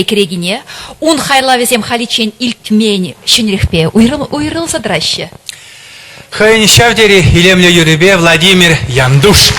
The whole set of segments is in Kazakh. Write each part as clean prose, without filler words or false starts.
Крегине, он хайлавезем халичен илтмени, щенрихпе, уйрылся драще. Хайни шавдери илемле юребе Владимир Яндуш.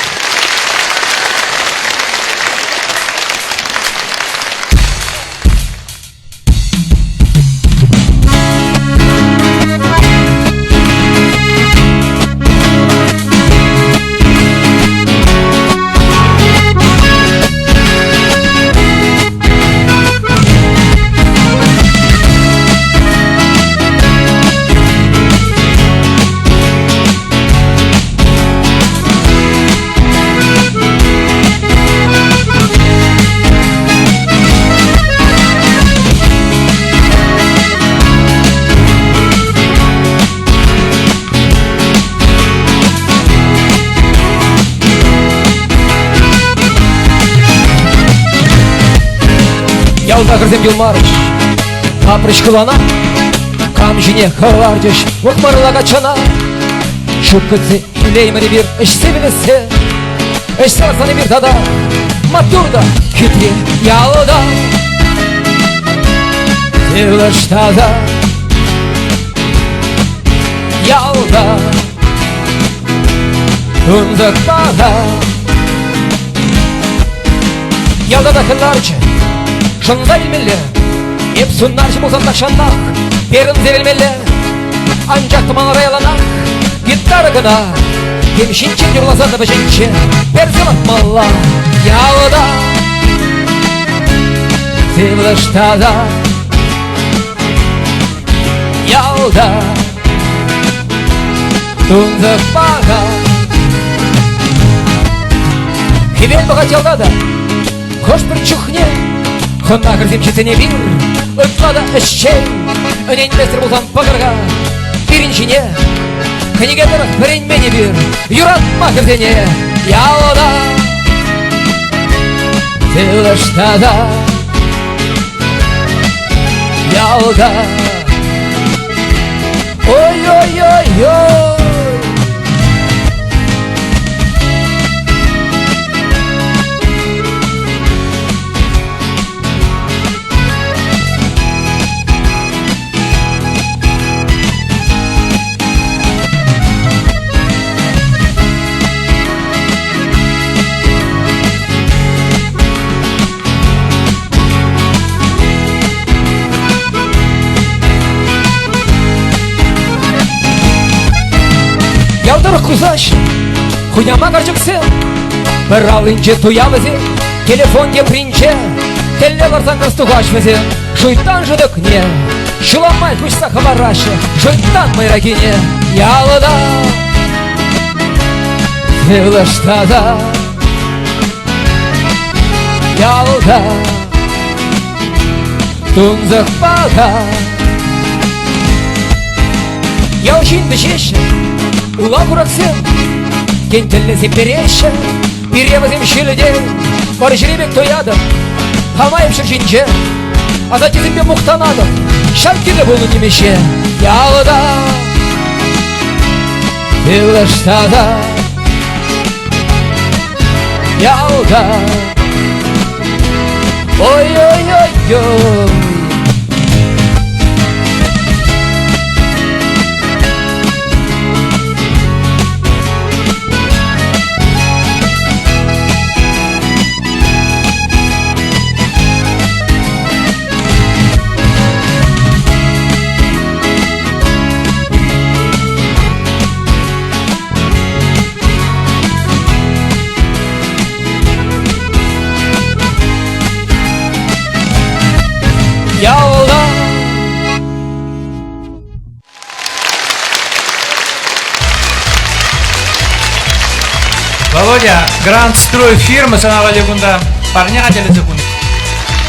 Ялда кірзем Юлмарыш, капрыш кылана, кам жіне хавардеш, оқмарлаға чана. Шүккітсе, илеймені бір ішсе білесе, ішсе арсаны бір дада, матурда, күтре, ялда. Зевлаш таза, ялда, ұнзық бада. Ялдада кыларчы, шынға білмелі, еп сұнаршы болсам тақшаннақ, берін зерелмелі, анжақты маңырайланақ, гитара гына, емшінчен юрласады бәженче, берзілат малла, яуыда, зевлыштада, яуда, тұнзық бага. Хилен бұға жалдада, қош бір чухне, Хонна кірзем жетіне бір, ұтлада үшчен, өнен мәстір болсам пағырға, біріншіне, кінегедір бірінмені бір, юратма кірзене, яуда, зеліштада, яуда, ой-ой-ой-ой. Ялдырық күзаш, хуяма қаржықсен, бір алынче туямызе, телефон кемпринче, теле барсан қыстуғаш везе, шуйтан жыдық не, шуламай күшса хабарашы, шуйтан майрагине, ялыда, зелыштада, ялда, тұнзық бада, яушинді шеші, Ула кураксен, кентеллесе переші, перевозим шеледен, бар жеребек тояды, хамайып шыржинже, ада тезімбе мұқтанады, шаркелі болу немеше, ялыда, зеліштада, ялда, ой-ой-ой-ой. Ялда. Володя, Гранд Строй фирмы санавали гунда парня хотели